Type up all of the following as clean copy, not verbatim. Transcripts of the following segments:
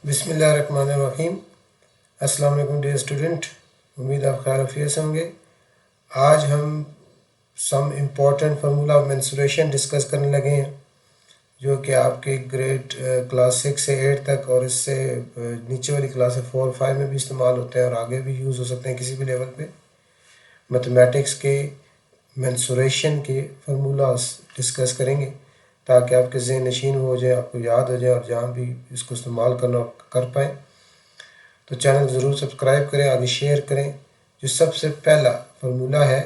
बिस्मिल्लाहिर्रहमानिर्रहीम। अस्सलाम वालेकुम डियर स्टूडेंट, उम्मीद आप खैर आफियत से होंगे। आज हम some important formula of mensuration discuss करने लगे हैं, जो कि आपके ग्रेड क्लास 6 से 8 तक और इससे नीचे वाली क्लास 4 और 5 में भी इस्तेमाल होते हैं और आगे भी यूज़ हो सकते हैं किसी भी लेवल पे। मैथमेटिक्स के मेंसुरेशन के फार्मूलाज डिस्कस करेंगे ताकि आपके ज़हन नशीन हो जाए, आपको याद हो जाए और जहाँ भी इसको इस्तेमाल करना कर पाएँ। तो चैनल ज़रूर सब्सक्राइब करें, आगे शेयर करें। जो सबसे पहला फार्मूला है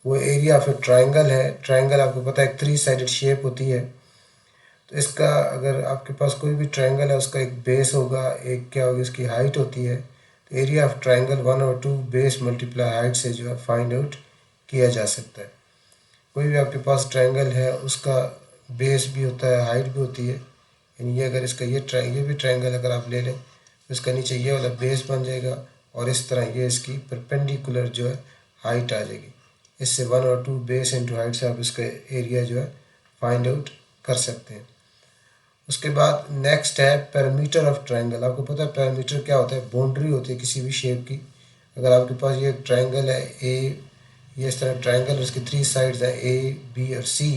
वो एरिया ऑफ ए ट्रायंगल है। ट्रायंगल आपको पता है एक 3 साइडेड शेप होती है। तो इसका अगर आपके पास कोई भी ट्रायंगल है, उसका एक बेस होगा, एक क्या होगी उसकी हाइट होती है। तो area of triangle 1/2 base multiply height से जो है फाइंड आउट किया जा सकता है। कोई भी आपके पास ट्रायंगल है उसका बेस भी होता है, हाइट भी होती है। यानी ये अगर इसका ये भी ट्रायंगल अगर आप ले लें तो इसका नीचे ये वाला बेस बन जाएगा और इस तरह ये इसकी परपेंडिकुलर जो है हाइट आ जाएगी। इससे 1/2 बेस इंटू हाइट से आप इसका एरिया जो है फाइंड आउट कर सकते हैं। उसके बाद नेक्स्ट है पैरामीटर ऑफ ट्रायंगल। आपको पता है पैरामीटर क्या होता है? बाउंड्री होती है किसी भी शेप की। अगर आपके पास ये ट्रायंगल है ये इस तरह ट्रायंगल, उसकी 3 साइड्स हैं ए, बी और सी।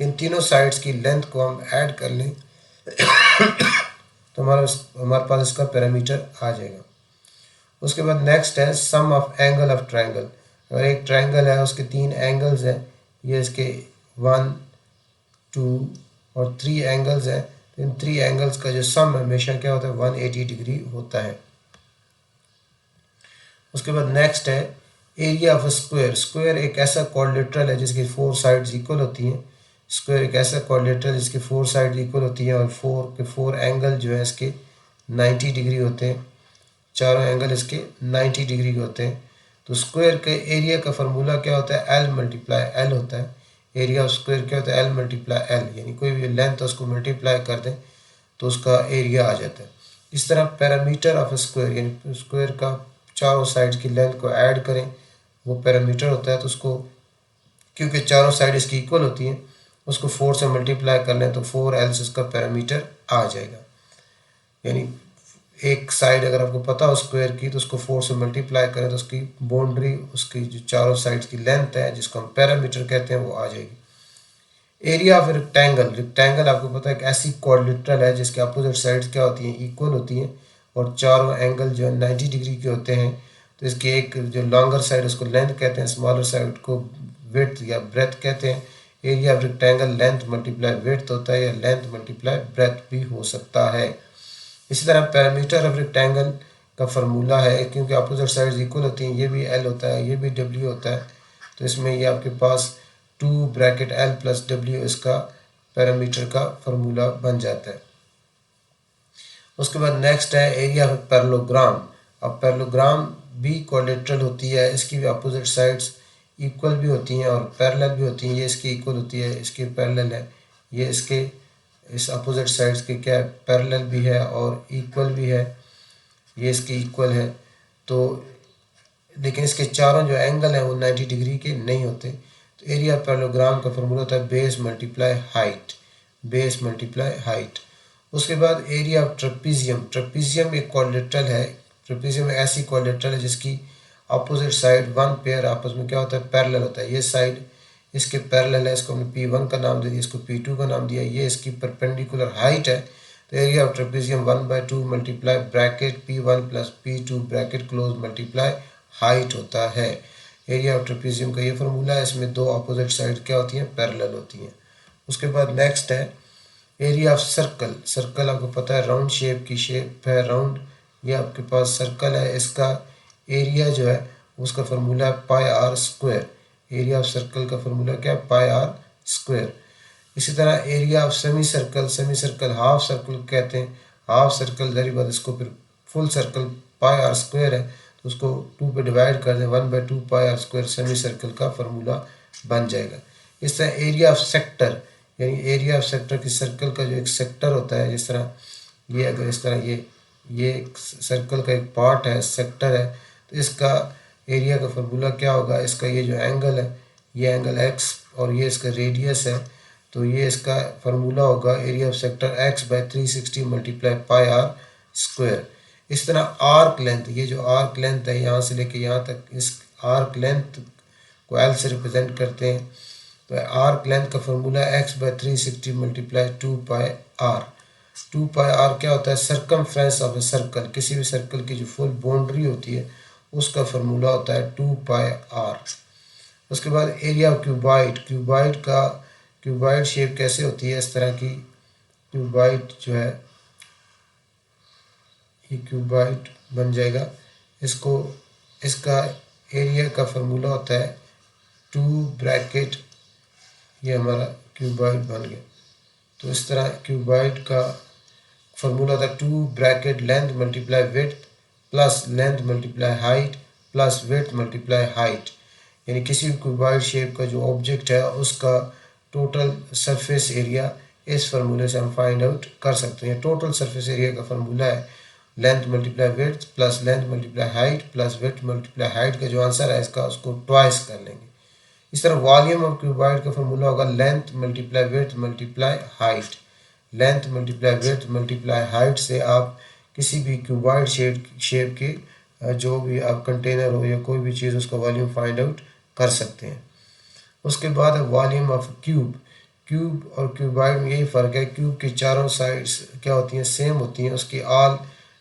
तो इन तीनों साइड्स की लेंथ को हम ऐड कर लें तो हमारे पास इसका पैरामीटर आ जाएगा। उसके बाद नेक्स्ट है सम ऑफ एंगल ऑफ ट्रायंगल। अगर एक ट्रायंगल है उसके 3 एंगल्स हैं, ये इसके 1, 2 और 3 एंगल्स हैं, तो इन 3 एंगल्स का जो सम हमेशा क्या होता है 180 डिग्री होता है। उसके बाद नेक्स्ट है एरिया ऑफ स्क्वायर। स्क्वायर एक ऐसा क्वाड्रिलेटरल है जिसकी 4 साइड्स इक्वल होती हैं। स्क्वायर एक ऐसा क्वाड्रिलेटरल जिसकी 4 साइड्स इक्वल होती हैं और 4 एंगल जो है इसके 90 डिग्री होते हैं। चारों एंगल इसके 90 डिग्री के होते हैं। तो स्क्वायर के एरिया का फार्मूला क्या होता है? एल मल्टीप्लाई एल होता है। एरिया ऑफ स्क्वायर क्या होता है? L multiply L. यानी कोई भी लेंथ उसको मल्टीप्लाई कर दें तो उसका एरिया आ जाता है। इस तरह पैरामीटर ऑफ स्क्वायर यानी स्क्वायर का चारों साइड्स की लेंथ को ऐड करें, वो पैरामीटर होता है। तो उसको क्योंकि चारों साइड इसकी इक्वल होती हैं, उसको 4 से मल्टीप्लाई कर लें तो 4l से उसका पैरामीटर आ जाएगा। यानी एक साइड अगर आपको पता हो स्क्वायर की तो उसको 4 से मल्टीप्लाई करें तो उसकी बाउंड्री, उसकी जो चारों साइड्स की लेंथ है जिसको हम पैरामीटर कहते हैं, वो आ जाएगी। Area of rectangle. रेक्टेंगल आपको पता है एक ऐसी क्वाड्रिलेटरल है जिसके अपोजिट साइड्स क्या होती हैं? इक्वल होती हैं और चारों एंगल जो है 90 डिग्री के होते हैं। तो इसकी एक जो लॉन्गर साइड उसको लेंथ कहते हैं, स्मॉलर साइड को विड्थ या ब्रेथ कहते हैं। Area of rectangle length multiply width होता है या लेंथ मल्टीप्लाई ब्रेथ भी हो सकता है। इसी तरह पैरामीटर ऑफ रेक्टेंगल का फार्मूला है, क्योंकि अपोजिट साइड्स इक्वल होती हैं, ये भी एल होता है, ये भी डब्ल्यू होता है। तो इसमें ये आपके पास 2 ब्रैकेट एल प्लस डब्ल्यू इसका पैरामीटर का फार्मूला बन जाता है। उसके बाद नेक्स्ट है एरिया ऑफ पैरेललोग्राम। अब पैरेललोग्राम भी क्वाड्रिलेटरल होती है, इसकी भी अपोजिट साइड्स इक्वल भी होती हैं और पैरेलल भी होती हैं। ये इसकी इक्वल होती है, इसकी पैरेलल है। ये इसके इस अपोजिट साइड्स के क्या पैरेलल भी है और इक्वल भी है। ये इसकी इक्वल है। तो लेकिन इसके चारों जो एंगल हैं वो 90 डिग्री के नहीं होते। तो एरिया पैरेललोग्राम का फार्मूला होता है base multiply height. Base multiply height. उसके बाद एरिया ऑफ ट्रेपीजियम। ट्रेपीजियम एक क्वाड्रिलेटरल है। ट्रेपीजियम एक ऐसी क्वाड्रिलेटरल है जिसकी अपोजिट साइड 1 पेयर आपस में क्या होता है? पैरेलल होता है। ये साइड इसके पैरेलल है, इसको हमने P1 का नाम दे दिया, इसको P2 का नाम दिया। ये इसकी परपेंडिकुलर हाइट है। तो area of trapezium 1/2 multiply bracket P1 plus P2 bracket close multiply height होता है। एरिया ऑफ ट्रेपीजियम का ये फार्मूला है। इसमें 2 अपोजिट साइड क्या होती हैं? पैरेलल होती हैं। उसके बाद नेक्स्ट है एरिया ऑफ सर्कल। सर्कल आपको पता है राउंड शेप की शेप है, राउंड। ये आपके पास सर्कल है, इसका एरिया जो है उसका फार्मूला है pi are square. Area of circle का फार्मूला क्या है? Pi are square. इसी तरह area of semi circle. Semi circle half circle कहते हैं। हाफ सर्कल जारी बात, इसको फिर full circle pi are square है तो उसको 2 पे डिवाइड कर दें, 1/2 pi are square semi circle का फार्मूला बन जाएगा। इस तरह एरिया ऑफ सेक्टर यानी एरिया ऑफ सेक्टर की सर्कल का जो एक सेक्टर होता है, जिस तरह ये अगर इस तरह ये एक सर्कल का एक पार्ट है, सेक्टर है, तो इसका एरिया का फार्मूला क्या होगा? इसका ये जो एंगल है, ये एंगल एक्स और ये इसका रेडियस है, तो ये इसका फार्मूला होगा area of sector x/360 multiply pi are square. इस तरह आर्क लेंथ, ये जो आर्क लेंथ है यहाँ से लेके यहाँ तक, इस आर्क लेंथ को एल से रिप्रेजेंट करते हैं। तो आर्क लेंथ का formula x/360 multiply 2πr। 2πr क्या होता है? सर्कमफ्रेंस ऑफ ए सर्कल, किसी भी सर्कल की जो फुल बाउंड्री होती है उसका फॉर्मूला होता है 2πr। उसके बाद area of cuboid, cuboid shape कैसे होती है? इस तरह की क्यूबाइड जो है, ये क्यूबाइड बन जाएगा। इसका एरिया का फॉर्मूला होता है 2 ब्रैकेट, ये हमारा क्यूबाइड बन गया। तो इस तरह क्यूबाइड का फॉर्मूला था 2 bracket length multiply width plus length multiply height plus width multiply height. यानी किसी भी क्यूबाइड शेप का जो ऑब्जेक्ट है उसका टोटल सरफेस एरिया इस फार्मूले से हम फाइंड आउट कर सकते हैं। टोटल सरफेस एरिया का फार्मूला है length multiply width plus length multiply height plus width multiply height का जो आंसर है इसका उसको ट्वाइस कर लेंगे। इस तरह वॉल्यूम ऑफ क्यूबाइड का फॉर्मूला होगा length multiply width multiply height. Length multiply width multiply height से आप किसी भी क्यूबाइड शेप के जो भी आप कंटेनर हो या कोई भी चीज़ उसका वॉल्यूम फाइंड आउट कर सकते हैं। उसके बाद है वॉल्यूम ऑफ क्यूब और क्यूबाइड में यही फ़र्क है, क्यूब की चारों साइड्स क्या होती हैं? सेम होती हैं। उसकी ऑल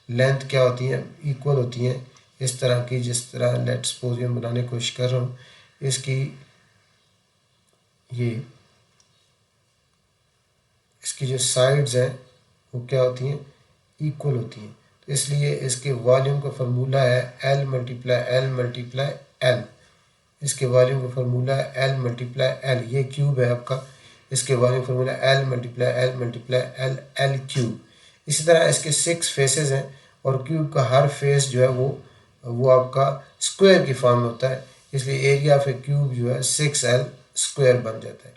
लेंथ क्या होती हैं? इक्वल होती हैं। इस तरह की, जिस तरह लेट सपोज मैं बनाने की कोशिश कर रहा हूँ, इसकी जो साइड्स हैं वो क्या होती हैं? इक्वल होती हैं। तो इसलिए इसके वॉल्यूम का फार्मूला है L multiply L multiply L. इसके वॉल्यूम का फार्मूला है एल मल्टीप्लाई एल। ये क्यूब है आपका, इसके volume formula L multiply L multiply L, L cube. इसी तरह इसके 6 फेसेस हैं और क्यूब का हर फेस जो है वो आपका स्क्वायर की फॉर्म में होता है। इसलिए एरिया ऑफ ए क्यूब जो है 6l स्क्वायर बन जाता है।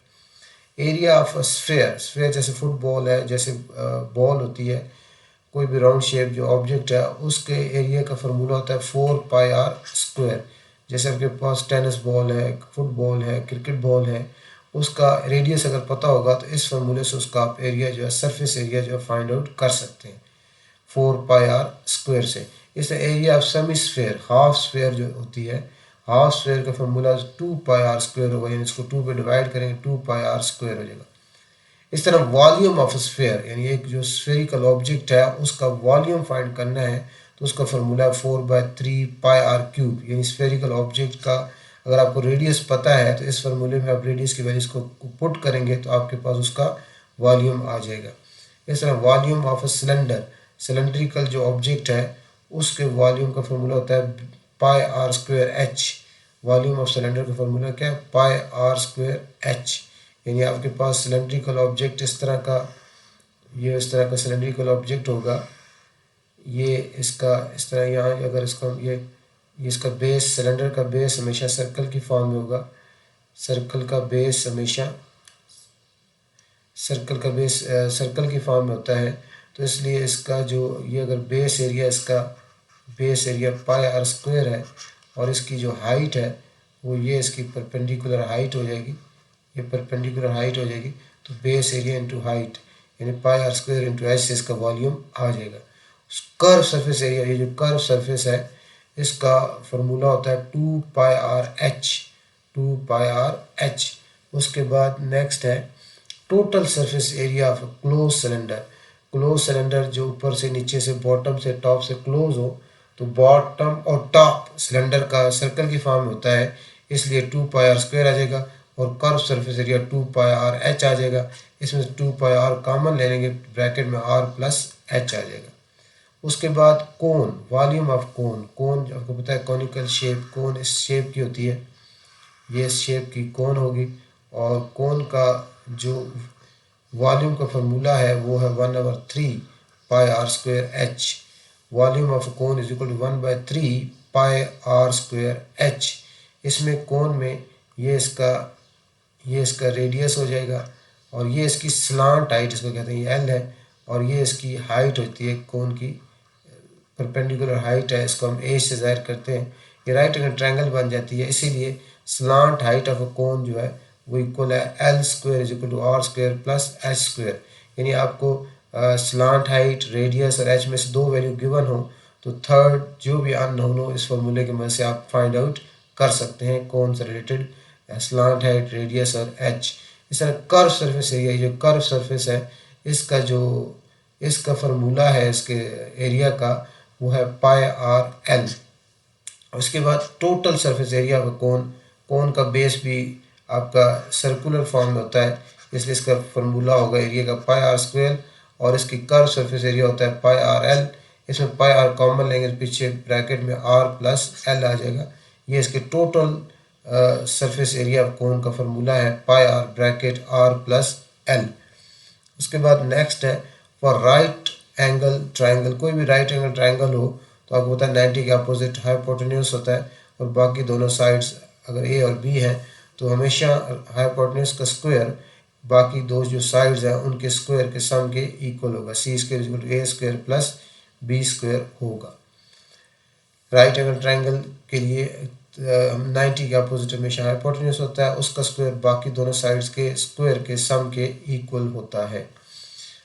एरिया ऑफ अ स्फेयर जैसे फुटबॉल है, जैसे बॉल होती है, कोई भी राउंड शेप जो ऑब्जेक्ट है उसके एरिया का फार्मूला होता है 4πr स्क्वायर। जैसे आपके पास टेनिस बॉल है, फुटबॉल है, क्रिकेट बॉल है, उसका रेडियस अगर पता होगा तो इस फार्मूले से उसका आप एरिया जो है, सरफेस एरिया जो है फाइंड आउट कर सकते हैं 4πr स्क्वायर से। इस area of semi sphere, half sphere जो होती है, हाफ स्फेयर का फॉर्मूला 2πr स्क्वायर होगा, यानी इसको 2 पे डिवाइड करेंगे 2πr स्क्वायर हो जाएगा। इस तरह वॉल्यूम ऑफ स्फेयर, यानी एक जो स्फेरिकल ऑब्जेक्ट है उसका वॉल्यूम फाइंड करना है तो उसका फॉर्मूला है 4/3πr क्यूब। यानी स्फेरिकल ऑब्जेक्ट का अगर आपको रेडियस पता है तो इस फार्मूले में आप रेडियस की वैल्यूज को पुट करेंगे तो आपके पास उसका वॉल्यूम आ जाएगा। इस तरह वॉल्यूम ऑफ सिलेंडर, सिलेंड्रिकल जो ऑब्जेक्ट है उसके वॉल्यूम का फॉर्मूला होता है πr square H. Volume of cylinder का फॉर्मूला क्या है? πr square H. यानी आपके पास सिलेंड्रिकल ऑब्जेक्ट इस तरह का सिलेंड्रिकल ऑब्जेक्ट होगा। ये इसका इस तरह यहाँ अगर इसका ये इसका बेस, सिलेंडर का बेस हमेशा सर्कल की फॉर्म में होगा। सर्कल का बेस हमेशा सर्कल की फॉर्म में होता है। तो इसलिए इसका जो ये अगर बेस एरिया, इसका बेस एरिया πr स्क्वायर है और इसकी जो हाइट है वो ये इसकी परपेंडिकुलर हाइट हो जाएगी, ये परपेंडिकुलर हाइट हो जाएगी। तो बेस एरिया इंटू हाइट यानी πr स्क्वायर इंटू एच से इसका वॉल्यूम आ जाएगा। कर्व सरफेस एरिया, ये जो कर्व सरफेस है इसका फॉर्मूला होता है 2πr h। उसके बाद नेक्स्ट है total surface area of close cylinder. Close cylinder जो ऊपर से नीचे से बॉटम से टॉप से क्लोज हो तो बॉटम और टॉप सिलेंडर का सर्कल की फॉर्म में होता है, इसलिए 2πr स्क्वायर आ जाएगा और curve surface area 2πr h आ जाएगा। इसमें 2πr कॉमन ले लेंगे, ब्रैकेट में r प्लस h आ जाएगा। उसके बाद कोन, वॉल्यूम ऑफ कोन आपको पता है कॉनिकल शेप, कोन इस शेप की होती है, ये इस शेप की कोन होगी और कोन का जो वॉल्यूम का फॉर्मूला है वो है 1/3πr square h। Volume of cone is equal to 1/3πr square h। इसमें कोन में ये इसका रेडियस हो जाएगा और ये इसकी स्लांट हाइट इसको कहते हैं, ये l है और ये इसकी हाइट होती है, कोन की परपेंडिकुलर हाइट है, इसको हम a से ज़ाहिर करते हैं। ये राइट एंगल ट्रायंगल बन जाती है, इसीलिए slant height of a cone जो है वो इक्वल है l square is equal to r square plus h square. यानी आपको स्लांट हाइट, रेडियस और एच में से 2 वैल्यू गिवन हो तो थर्ड जो भी अननोन हो इस फॉर्मूले की मदद से आप फाइंड आउट कर सकते हैं कौन सा रिलेटेड स्लांट हाइट, रेडियस और एच। इस तरह कर्व सरफेस एरिया, जो कर्व सरफेस है इसका फार्मूला है इसके एरिया का वो है पाई आर एल। उसके बाद टोटल सरफेस एरिया का कोन का बेस भी आपका सर्कुलर फॉर्म में होता है, इसलिए इसका फार्मूला होगा एरिया का पाई आर स्क्वायर और इसकी कर्व सरफेस एरिया होता है पाई आर एल। इसमें पाई आर कॉमन लेंगे, पीछे ब्रैकेट में आर प्लस एल आ जाएगा। ये इसके टोटल सरफेस एरिया कोन का फार्मूला है pi R bracket R plus L. उसके बाद नेक्स्ट है फॉर राइट एंगल ट्राइंगल, कोई भी राइट एंगल ट्राइंगल हो तो आपको पता है 90 के अपोजिट हाइपोटेन्यूज होता है और बाकी दोनों साइड्स अगर ए और बी है तो हमेशा हाइपोटेन्यूज का स्क्वायर बाकी दो जो साइड्स हैं उनके स्क्वायर के सम के इक्वल होगा, C square equal to A square plus B square होगा। राइट एंगल ट्राइंगल के लिए 90 के अपोजिट हमेशा हाइपोटेन्यूज होता है, उसका स्क्वायर बाकी दोनों साइड्स के स्क्वायर के सम के इक्वल होता है।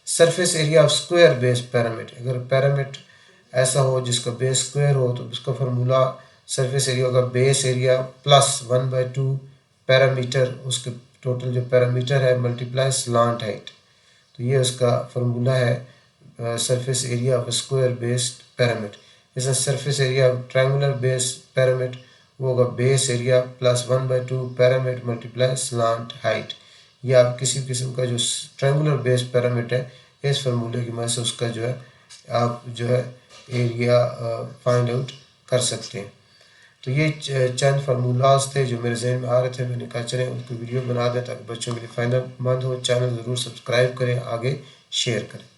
Surface area of square base pyramid, अगर पैरामिड ऐसा हो जिसका बेस स्क्वायर हो तो उसका फार्मूला सरफेस एरिया का बेस एरिया प्लस 1/2 पैरामीटर, उसके टोटल जो पैरामीटर है मल्टीप्लाई स्लांट हाइट, तो ये उसका फार्मूला है surface area of square based pyramid. जैसा surface area of triangular base pyramid वो होगा base area plus 1/2 pyramid multiply slant height. या आप किसी किस्म का जो ट्रायंगुलर बेस पैरामिड है इस फार्मूले की मदद से उसका जो है आप जो है एरिया फाइंड आउट कर सकते हैं। तो ये चंद फार्मूलाज थे जो मेरे जहन में आ रहे थे, मैंने कहा चलें उनको वीडियो बना दें ताकि बच्चों के लिए फ़ायदेमंद हो। चैनल ज़रूर सब्सक्राइब करें, आगे शेयर करें।